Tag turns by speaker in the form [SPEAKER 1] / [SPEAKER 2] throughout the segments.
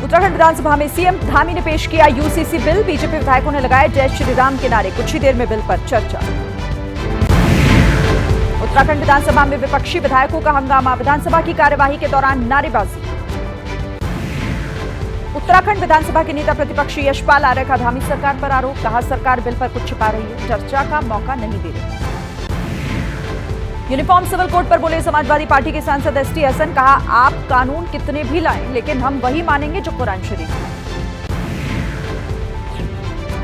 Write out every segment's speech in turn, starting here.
[SPEAKER 1] उत्तराखंड विधानसभा में सीएम धामी ने पेश किया यूसीसी बिल। बीजेपी विधायकों ने लगाए जय श्री राम के नारे। कुछ ही देर में बिल पर चर्चा। उत्तराखंड विधानसभा में विपक्षी विधायकों का हंगामा। विधानसभा की कार्यवाही के दौरान नारेबाजी। उत्तराखंड विधानसभा के नेता प्रतिपक्षी यशपाल आर्य का धामी सरकार पर आरोप। कहा सरकार बिल पर कुछ छिपा रही है, चर्चा का मौका नहीं दे रही। यूनिफॉर्म सिविल कोड पर बोले समाजवादी पार्टी के सांसद एसटी हसन। कहा आप कानून कितने भी लाएं लेकिन हम वही मानेंगे जो कुरान शरीफ है।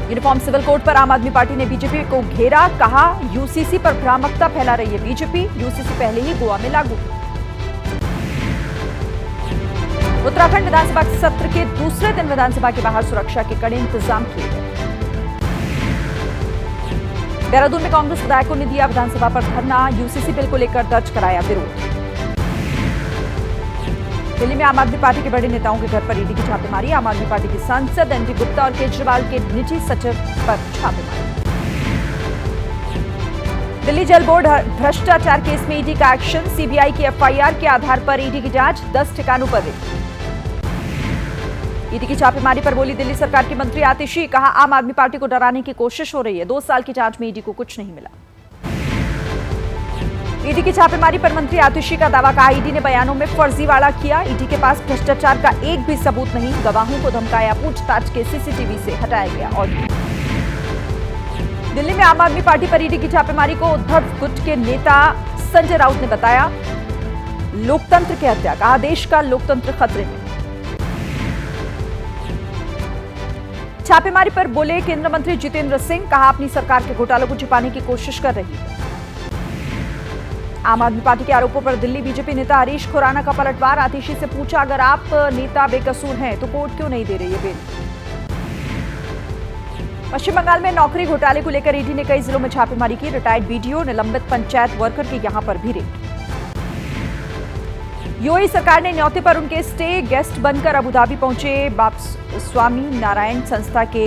[SPEAKER 1] यूनिफॉर्म सिविल कोड पर आम आदमी पार्टी ने बीजेपी को घेरा। कहा यूसीसी पर भ्रामकता फैला रही है बीजेपी। यूसीसी पहले ही गोवा में लागू। उत्तराखंड विधानसभा सत्र के दूसरे दिन विधानसभा के बाहर सुरक्षा के कड़े इंतजाम किए गए। देहरादून में कांग्रेस विधायकों ने दिया विधानसभा पर धरना। यूसीसी बिल को लेकर दर्ज कराया विरोध। दिल्ली में आम आदमी पार्टी के बड़े नेताओं के घर पर ईडी की छापेमारी। आम आदमी पार्टी के सांसद एनडी गुप्ता और केजरीवाल के निजी सचिव पर छापेमारी। दिल्ली जल बोर्ड भ्रष्टाचार केस में ईडी का एक्शन। सीबीआई की एफआईआर के आधार पर ईडी की जांच। 10 ठिकानों पर रेड। ईडी की छापेमारी पर बोली दिल्ली सरकार की मंत्री आतिशी। कहा आम आदमी पार्टी को डराने की कोशिश हो रही है। 2 साल की जांच में ईडी को कुछ नहीं मिला। ईडी की छापेमारी पर मंत्री आतिशी का दावा। कहा ईडी ने बयानों में फर्जीवाड़ा किया। ईडी के पास भ्रष्टाचार का एक भी सबूत नहीं। गवाहों को धमकाया। पूछताछ के सीसीटीवी से हटाया गया। और दिल्ली में आम आदमी पार्टी पर ईडी की छापेमारी को उद्धव गुट के नेता संजय राउत ने बताया लोकतंत्र की हत्या। कहा देश का लोकतंत्र खतरे में। छापेमारी पर बोले केंद्रीय मंत्री जितेंद्र सिंह। कहा अपनी सरकार के घोटालों को छिपाने की कोशिश कर रही है। आम आदमी पार्टी के आरोपों पर दिल्ली बीजेपी नेता हरीश खुराना का पलटवार। आतिशी से पूछा अगर आप नेता बेकसूर हैं तो कोर्ट क्यों नहीं दे रही है बेल। पश्चिम बंगाल में नौकरी घोटाले को लेकर ईडी ने कई जिलों में छापेमारी की। रिटायर्ड बीडीओ, निलंबित पंचायत वर्कर के यहां पर भी रेड। यूएई सरकार ने न्योते पर उनके स्टे गेस्ट बनकर अबुधाबी पहुंचे स्वामी नारायण संस्था के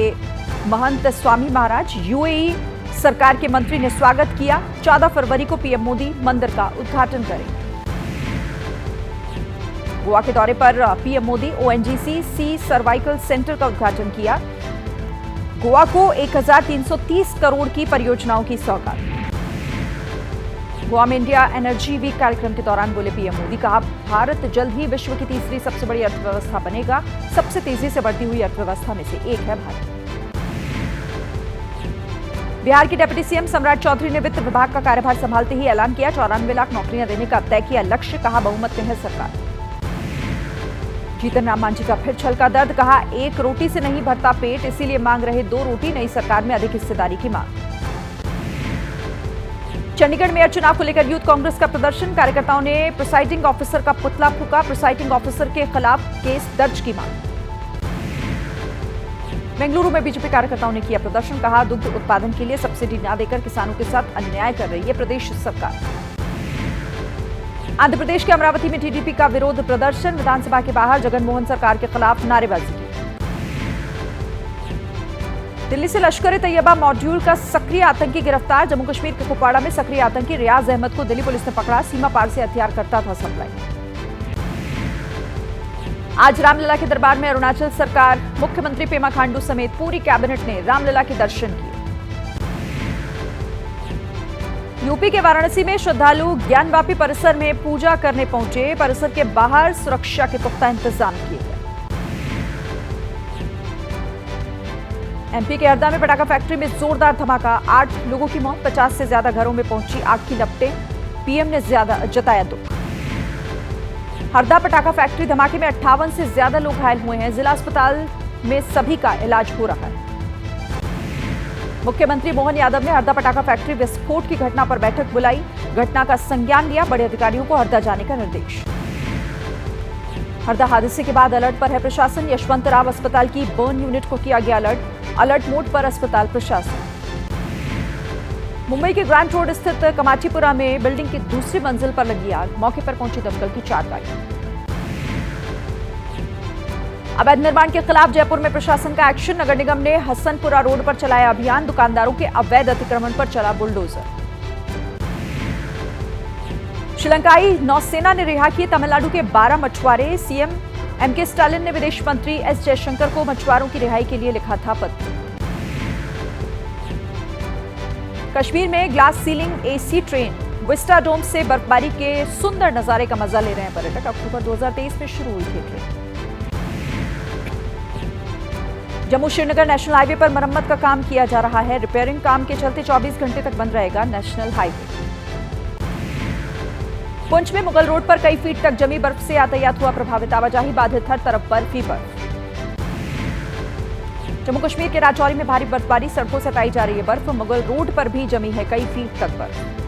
[SPEAKER 1] महंत स्वामी महाराज। यूएई सरकार के मंत्री ने स्वागत किया। 14 फरवरी को पीएम मोदी मंदिर का उद्घाटन करेंगे। गोवा के दौरे पर पीएम मोदी ओएनजीसी सी सर्वाइकल सेंटर का उद्घाटन किया। गोवा को 1330 करोड़ की परियोजनाओं की सौगात। गोवा में इंडिया एनर्जी वीक कार्यक्रम के दौरान बोले पीएम मोदी। कहा भारत जल्द ही विश्व की तीसरी सबसे बड़ी अर्थव्यवस्था बनेगा। सबसे तेजी से बढ़ती हुई अर्थव्यवस्था में से एक है भारत। बिहार के डिप्टी सीएम सम्राट चौधरी ने वित्त विभाग का कार्यभार संभालते ही ऐलान किया 94 लाख नौकरियां देने का तय किया लक्ष्य। कहा बहुमत में है सरकार। जीतन राम मांझी का फिर छलका दर्द। कहा एक रोटी से नहीं भरता पेट, इसीलिए मांग रहे 2 रोटी। नई सरकार में अधिक हिस्सेदारी की मांग। चंडीगढ़ मेयर चुनाव को लेकर यूथ कांग्रेस का प्रदर्शन। कार्यकर्ताओं ने प्रिसाइडिंग ऑफिसर का पुतला फूंका। प्रिसाइडिंग ऑफिसर के खिलाफ केस दर्ज की मांग। बेंगलुरु में बीजेपी कार्यकर्ताओं ने किया प्रदर्शन। कहा दुग्ध उत्पादन के लिए सब्सिडी न देकर किसानों के साथ अन्याय कर रही है प्रदेश सरकार। आंध्र प्रदेश के अमरावती में टीडीपी का विरोध प्रदर्शन। विधानसभा के बाहर जगनमोहन सरकार के खिलाफ नारेबाजी की। दिल्ली से लश्कर-ए-तैयबा मॉड्यूल का सक्रिय आतंकी गिरफ्तार। जम्मू कश्मीर के कुपवाड़ा में सक्रिय आतंकी रियाज अहमद को दिल्ली पुलिस ने पकड़ा। सीमा पार से हथियार करता था सप्लाई। आज रामलला के दरबार में अरुणाचल सरकार मुख्यमंत्री पेमा खांडू समेत पूरी कैबिनेट ने रामलला के दर्शन किए। यूपी के वाराणसी में श्रद्धालु ज्ञानवापी परिसर में पूजा करने पहुंचे। परिसर के बाहर सुरक्षा के पुख्ता इंतजाम किए गए। एमपी के हरदा में पटाखा फैक्ट्री में जोरदार धमाका। 8 लोगों की मौत। 50 से ज्यादा घरों में पहुंची आग की लपटें। पीएम ने जताया दुख। हरदा पटाखा फैक्ट्री धमाके में 58 से ज्यादा लोग घायल हुए हैं। जिला अस्पताल में सभी का इलाज हो रहा है। मुख्यमंत्री मोहन यादव ने हरदा पटाखा फैक्ट्री विस्फोट की घटना पर बैठक बुलाई। घटना का संज्ञान लिया। बड़े अधिकारियों को हरदा जाने का निर्देश। हरदा हादसे के बाद अलर्ट पर है प्रशासन। यशवंतराव अस्पताल की बर्न यूनिट को किया गया अलर्ट मोड पर अस्पताल प्रशासन। मुंबई के ग्रैंड रोड स्थित कमाटीपुरा में बिल्डिंग की दूसरी मंजिल पर लगी आग। मौके पर पहुंची दमकल की 4 गाड़ियां। अवैध निर्माण के खिलाफ जयपुर में प्रशासन का एक्शन। नगर निगम ने हसनपुरा रोड पर चलाया अभियान। दुकानदारों के अवैध अतिक्रमण पर चला बुलडोजर। श्रीलंकाई नौसेना ने रिहा किए तमिलनाडु के 12 मछुआरे। सीएम एमके स्टालिन ने विदेश मंत्री एस जयशंकर को मछुआरों की रिहाई के लिए लिखा था पत्र। कश्मीर में glass ceiling AC train vista dome से बर्फबारी के सुंदर नजारे का मजा ले रहे हैं पर्यटक। अक्टूबर 2023 में शुरू हुई थी train. Jammu Srinagar national highway पर मरम्मत का काम किया जा रहा है। रिपेयरिंग काम के चलते 24 घंटे तक बंद रहेगा नेशनल हाईवे। पुंछ में मुगल रोड पर कई फीट तक जमी बर्फ से यातायात हुआ प्रभावित। आवाजाही बाधित, हर तरफ बर्फ ही बर्फ। जम्मू कश्मीर के राजौरी में भारी बर्फबारी, सड़कों से हटाई जा रही है बर्फ। मुगल रोड पर भी जमी है कई फीट तक बर्फ।